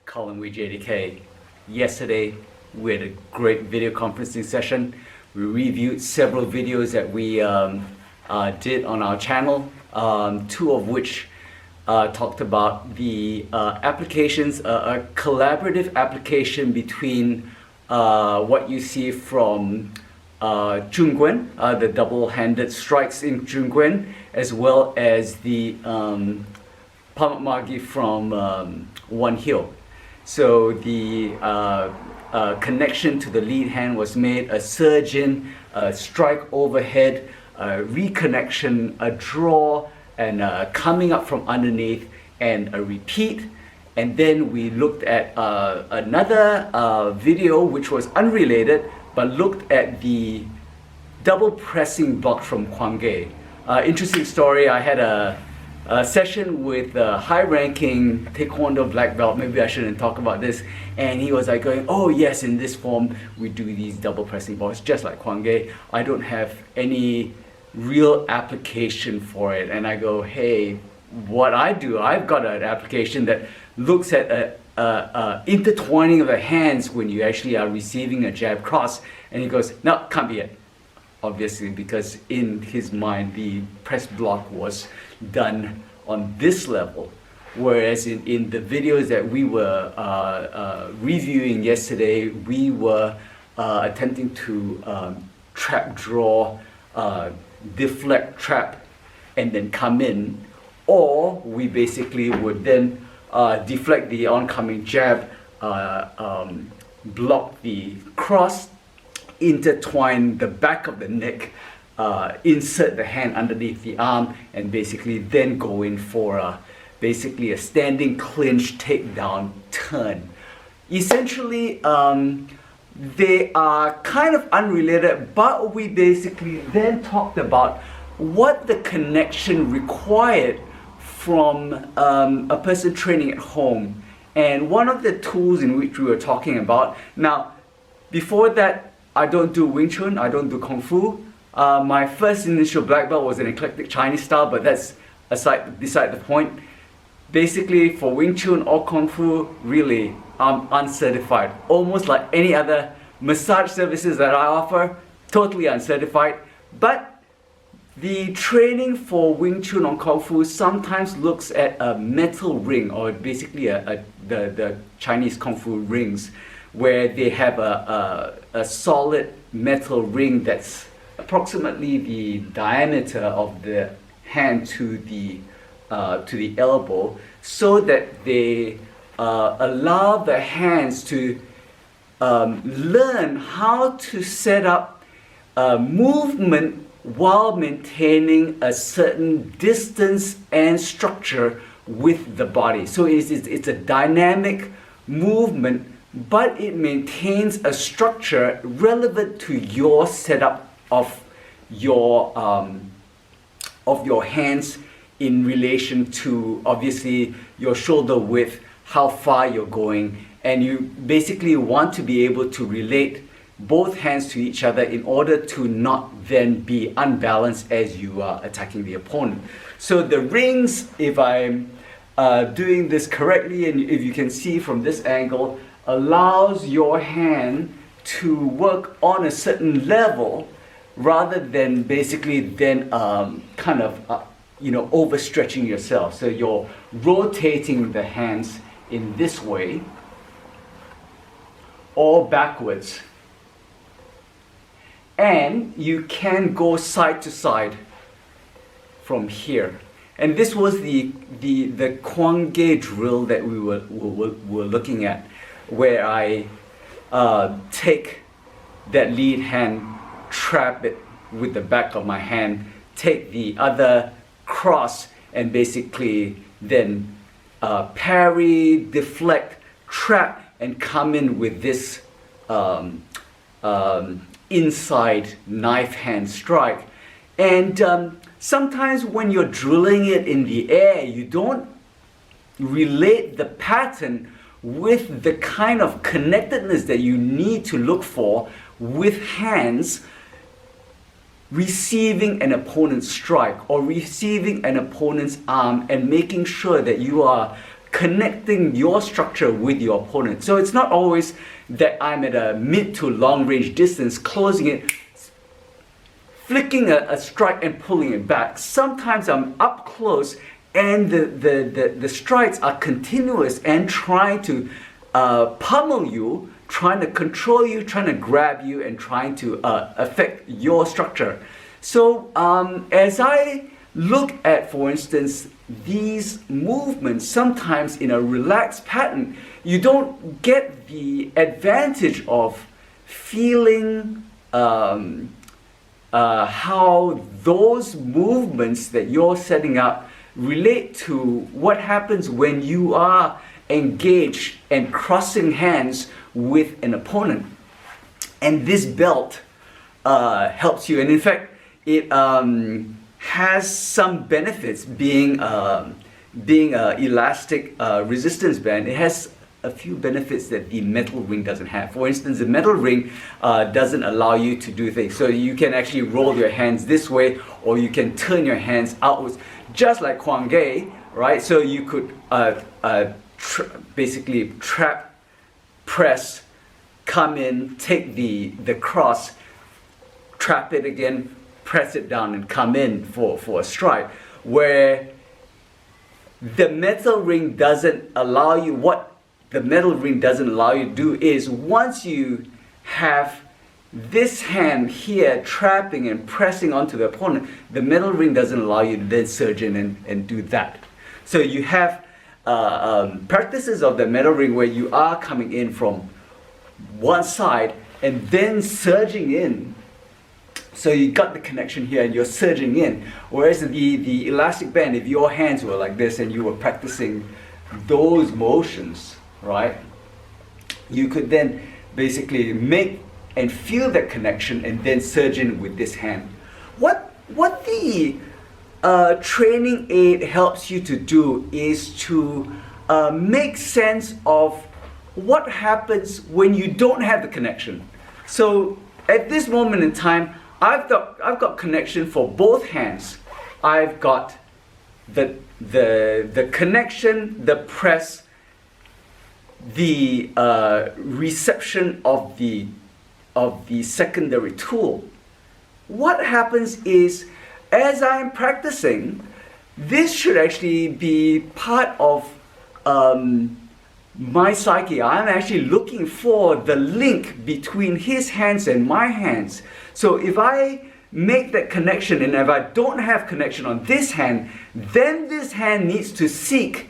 Colin with JDK. Yesterday we had a great video conferencing session. We reviewed several videos that we did on our channel, two of which talked about the applications, a collaborative application between what you see from Jungwen, the double-handed strikes in Jungwen, as well as the Pamagagi from One Heel. So the connection to the lead hand was made, a surge in, a strike overhead, a reconnection, a draw, and coming up from underneath, and a repeat. And then we looked at another video which was unrelated, but looked at the double pressing block from Kwangge. Interesting story. I had a session with a high-ranking Taekwondo black belt. Maybe I shouldn't talk about this. And he was like going, "Oh yes, in this form we do these double pressing blocks just like Kwangge. I don't have any real application for it." And I go, "Hey, what I do, I've got an application that looks at a intertwining of the hands when you actually are receiving a jab cross." And he goes, "No, can't be it." Obviously, because in his mind the press block was done on this level, whereas in the videos that we were reviewing yesterday, we were attempting to trap draw, deflect trap, and then come in, or we basically would then deflect the oncoming jab, block the cross, intertwine the back of the neck, insert the hand underneath the arm, and basically then go in for basically a standing clinch takedown turn. Essentially, they are kind of unrelated, but we basically then talked about what the connection required from a person training at home. And one of the tools in which we were talking about, now before that, I don't do Wing Chun, I don't do Kung Fu. My first initial black belt was an eclectic Chinese style, but that's beside the point. Basically, for Wing Chun or Kung Fu, really, I'm uncertified. Almost like any other massage services that I offer, totally uncertified. But the training for Wing Chun or Kung Fu sometimes looks at a metal ring, or basically the Chinese Kung Fu rings, where they have a solid metal ring that's approximately the diameter of the hand to the elbow, so that they allow the hands to learn how to set up movement while maintaining a certain distance and structure with the body. So it's a dynamic movement, but it maintains a structure relevant to your setup of your hands in relation to obviously your shoulder width, how far you're going, and you basically want to be able to relate both hands to each other in order to not then be unbalanced as you are attacking the opponent. So the rings, if I'm doing this correctly, and if you can see from this angle, allows your hand to work on a certain level rather than basically then kind of overstretching yourself. So you're rotating the hands in this way or backwards, and you can go side to side from here. And this was the Kwangge drill that we were looking at, where I take that lead hand, trap it with the back of my hand, take the other cross, and basically then parry, deflect, trap, and come in with this inside knife hand strike. And sometimes when you're drilling it in the air, you don't relate the pattern with the kind of connectedness that you need to look for with hands receiving an opponent's strike or receiving an opponent's arm, and making sure that you are connecting your structure with your opponent. So it's not always that I'm at a mid to long range distance, closing it, flicking a strike and pulling it back. Sometimes I'm up close and the strikes are continuous and trying to pummel you, trying to control you, trying to grab you, and trying to affect your structure. So as I look at, for instance, these movements, sometimes in a relaxed pattern, you don't get the advantage of feeling how those movements that you're setting up relate to what happens when you are engaged and crossing hands with an opponent. And this belt helps you, and in fact it has some benefits, being a elastic resistance band. It has a few benefits that the metal ring doesn't have. For instance, the metal ring doesn't allow you to do things. So you can actually roll your hands this way, or you can turn your hands outwards, just like Bunkai, right? So you could basically trap, press, come in, take the cross, trap it again, press it down, and come in for a strike. Where the metal ring doesn't allow you, what the metal ring doesn't allow you to do is, once you have this hand here trapping and pressing onto the opponent, the metal ring doesn't allow you to then surge in and do that. So you have practices of the metal ring where you are coming in from one side and then surging in. So you got the connection here and you're surging in. Whereas the elastic band, if your hands were like this and you were practicing those motions, right, you could then basically make and feel that connection and then surge in with this hand. What the training aid helps you to do is to make sense of what happens when you don't have the connection. So at this moment in time, I've got connection for both hands. I've got the connection, the press, the reception of the secondary tool. What happens is, as I'm practicing, this should actually be part of my psyche. I'm actually looking for the link between his hands and my hands. So if I make that connection, and if I don't have connection on this hand, then this hand needs to seek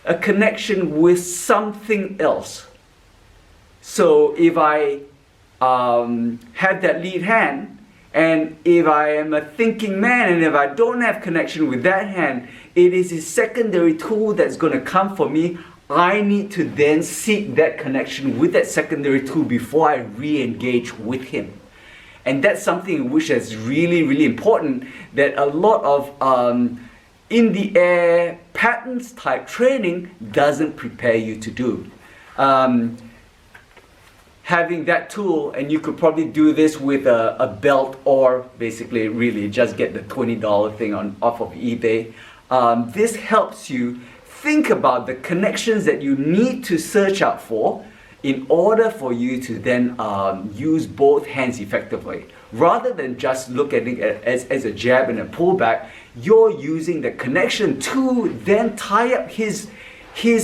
a connection with something else. So if I have that lead hand, and if I am a thinking man, and if I don't have connection with that hand, it is a secondary tool that's going to come for me. I need to then seek that connection with that secondary tool before I re-engage with him. And that's something which is really, really important, that a lot of in the air patterns type training doesn't prepare you to do. Having that tool, and you could probably do this with a belt, or basically really just get the $20 thing off of eBay. This helps you think about the connections that you need to search out for in order for you to then use both hands effectively. Rather than just look at it as a jab and a pullback, you're using the connection to then tie up his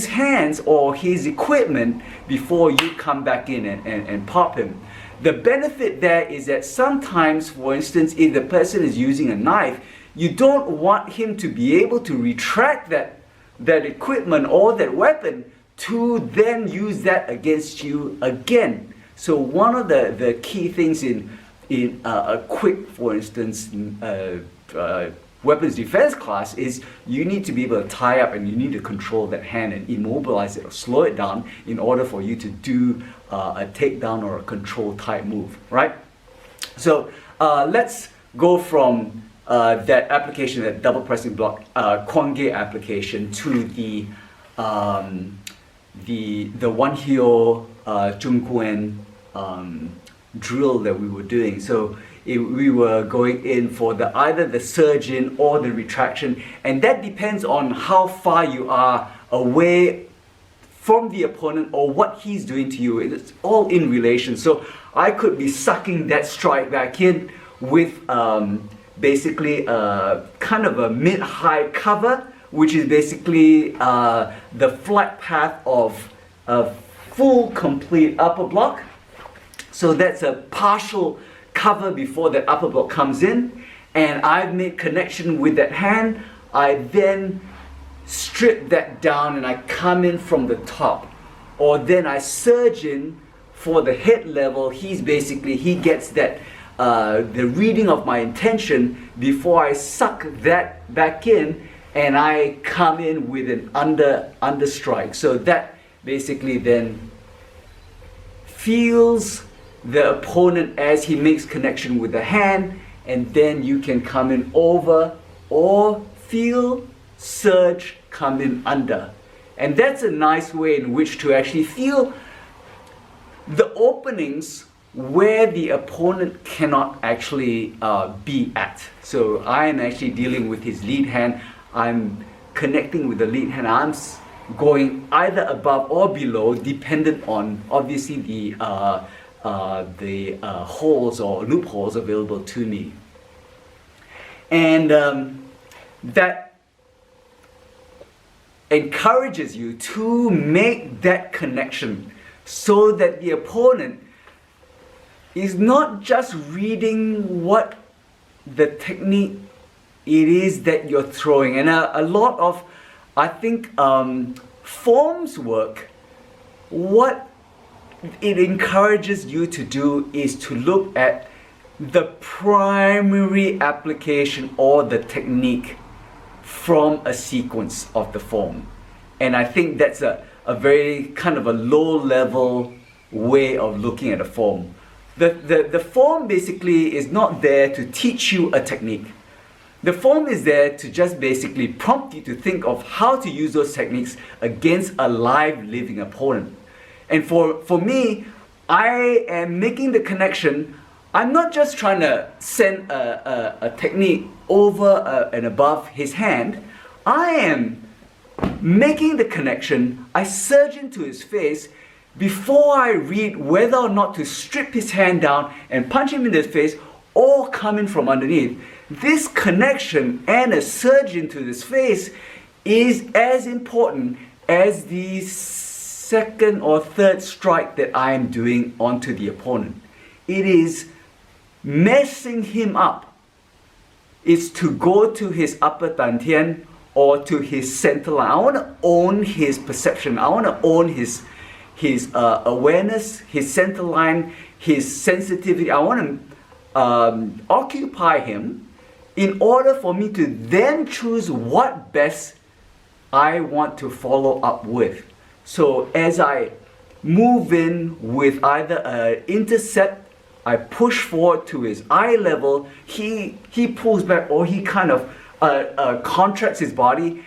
hands or his equipment before you come back in and pop him. The benefit there is that sometimes, for instance, if the person is using a knife, you don't want him to be able to retract that equipment or that weapon to then use that against you again. So one of the key things in a quick, for instance, weapons defense class is you need to be able to tie up, and you need to control that hand and immobilize it or slow it down in order for you to do a takedown or a control type move, right? So let's go from that application, that double pressing block, Bunkai application, to the one heel Zhongguan drill that we were doing. So we were going in for either the surge in or the retraction, and that depends on how far you are away from the opponent or what he's doing to you. It's all in relation. So I could be sucking that strike back in with basically kind of a mid-high cover, which is basically the flight path of a full complete upper block. So that's a partial cover before that upper block comes in, and I've made connection with that hand. I then strip that down and I come in from the top, or then I surge in for the head level. He gets that the reading of my intention before I suck that back in, and I come in with an under strike. So that basically then feels the opponent as he makes connection with the hand, and then you can come in over or feel, surge, come in under. And that's a nice way in which to actually feel the openings where the opponent cannot actually be at. So I am actually dealing with his lead hand. I'm connecting with the lead hand. I'm going either above or below, dependent on obviously the holes or loopholes available to me. And that encourages you to make that connection so that the opponent is not just reading what the technique it is that you're throwing. And a lot of, I think, forms work, what it encourages you to do is to look at the primary application or the technique from a sequence of the form. And I think that's a very kind of a low level way of looking at a form. The form basically is not there to teach you a technique. The form is there to just basically prompt you to think of how to use those techniques against a live living opponent. And for me, I am making the connection. I'm not just trying to send a technique over and above his hand. I am making the connection. I surge into his face before I read whether or not to strip his hand down and punch him in the face or come in from underneath. This connection and a surge into his face is as important as the second or third strike that I am doing onto the opponent. It is messing him up. It's to go to his upper dantian or to his center line. I want to own his perception. I want to own his awareness, his center line, his sensitivity. I want to occupy him in order for me to then choose what best I want to follow up with. So as I move in with either an intercept, I push forward to his eye level, he pulls back or he kind of contracts his body.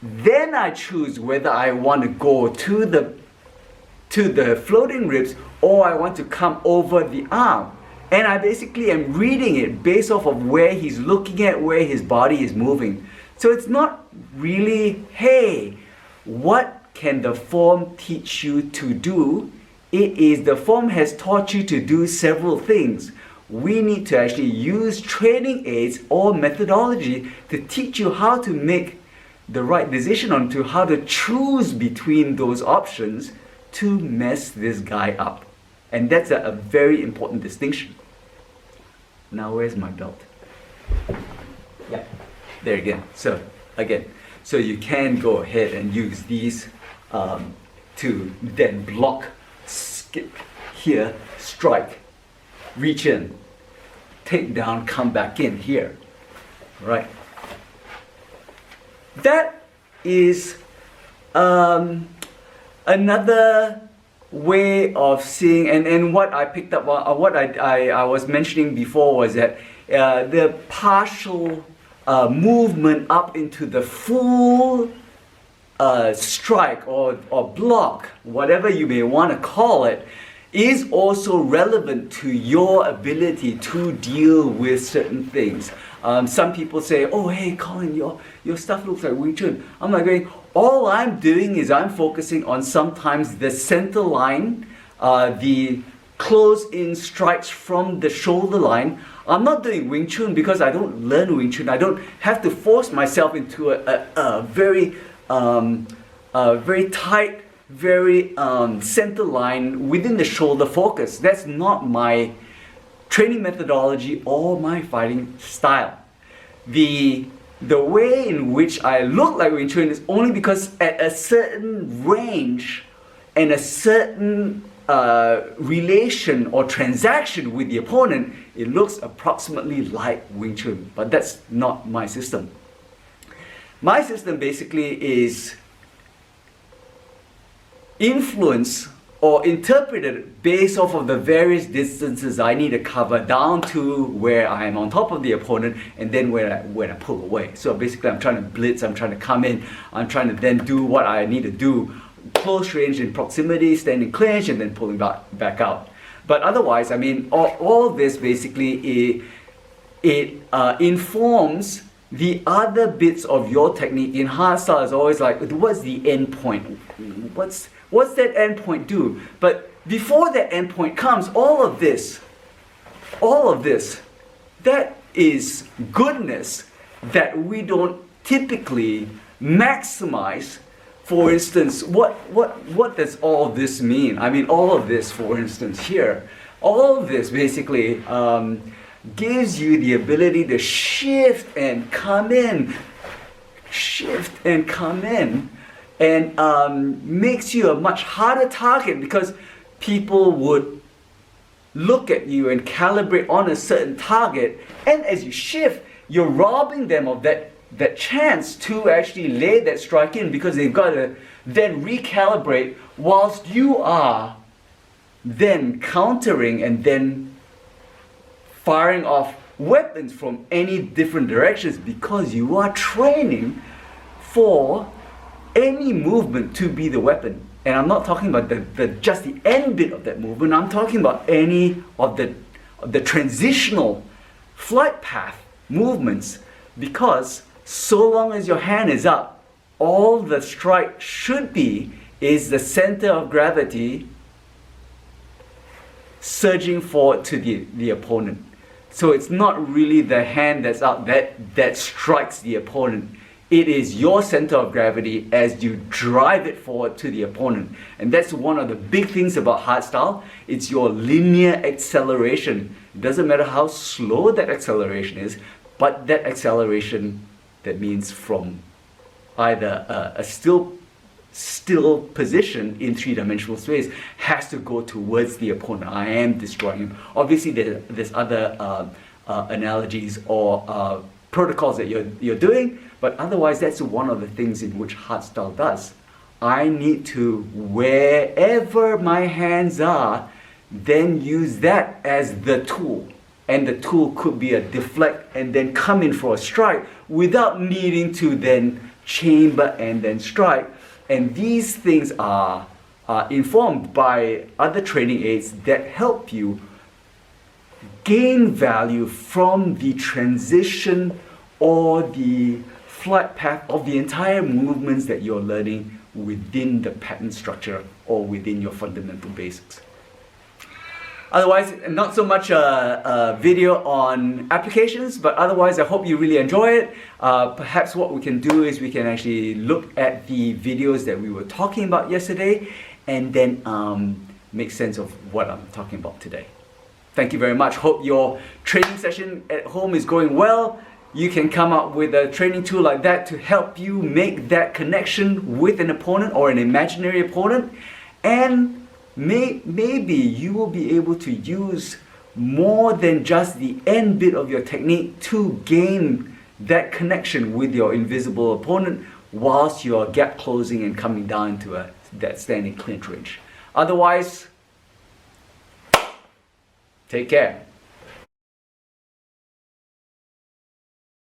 Then I choose whether I want to go to the floating ribs or I want to come over the arm. And I basically am reading it based off of where he's looking at, where his body is moving. So it's not really, hey, what can the form teach you to do? It is the form has taught you to do several things. We need to actually use training aids or methodology to teach you how to make the right decision on to how to choose between those options to mess this guy up. And that's a very important distinction. Now where's my belt? Yeah, there again. So again, so you can go ahead and use these to then block, skip here, strike, reach in, take down, come back in here, right? That is another way of seeing, and what I picked up, what I was mentioning before was that the partial movement up into the full strike or block, whatever you may want to call it, is also relevant to your ability to deal with certain things. Some people say, oh hey Colin, your stuff looks like Wing Chun. I'm like going, all I'm doing is I'm focusing on sometimes the center line, the close-in strikes from the shoulder line. I'm not doing Wing Chun because I don't learn Wing Chun. I don't have to force myself into a very tight, very center line within the shoulder focus. That's not my training methodology or my fighting style. The way in which I look like Wing Chun is only because at a certain range and a certain relation or transaction with the opponent, it looks approximately like Wing Chun, but that's not my system. My system basically is influenced or interpreted based off of the various distances I need to cover down to where I am on top of the opponent, and then when I pull away. So basically I'm trying to blitz, I'm trying to come in, I'm trying to then do what I need to do, close range and proximity, standing clinch, and then pulling back out. But otherwise, I mean, all this basically it informs the other bits of your technique. In hardstyle, is always like, what's the end point? What's that end point do? But before that end point comes, all of this, that is goodness that we don't typically maximize. For instance, what does all this mean? I mean, all of this, for instance, here, all of this basically gives you the ability to shift and come in, and makes you a much harder target, because people would look at you and calibrate on a certain target, and as you shift, you're robbing them of that chance to actually lay that strike in, because they've got to then recalibrate whilst you are then countering and then firing off weapons from any different directions, because you are training for any movement to be the weapon. And I'm not talking about just the end bit of that movement, I'm talking about any of the transitional flight path movements, because so long as your hand is up, all the strike should be is the center of gravity surging forward to the opponent. So it's not really the hand that's up that strikes the opponent. It is your center of gravity as you drive it forward to the opponent. And that's one of the big things about hardstyle. It's your linear acceleration. It doesn't matter how slow that acceleration is, but that acceleration, that means from either a still position in three-dimensional space, has to go towards the opponent. I am destroying him. Obviously, there's other analogies or protocols that you're doing, but otherwise that's one of the things in which hardstyle does. I need to, wherever my hands are, then use that as the tool. And the tool could be a deflect and then come in for a strike without needing to then chamber and then strike. And these things are informed by other training aids that help you gain value from the transition or the flight path of the entire movements that you're learning within the pattern structure or within your fundamental basics. Otherwise, not so much a video on applications, but otherwise I hope you really enjoy it. Perhaps what we can do is we can actually look at the videos that we were talking about yesterday and then make sense of what I'm talking about today. Thank you very much. Hope your training session at home is going well. You can come up with a training tool like that to help you make that connection with an opponent or an imaginary opponent, and maybe you will be able to use more than just the end bit of your technique to gain that connection with your invisible opponent whilst you're gap closing and coming down to that standing clinch range. Otherwise, take care.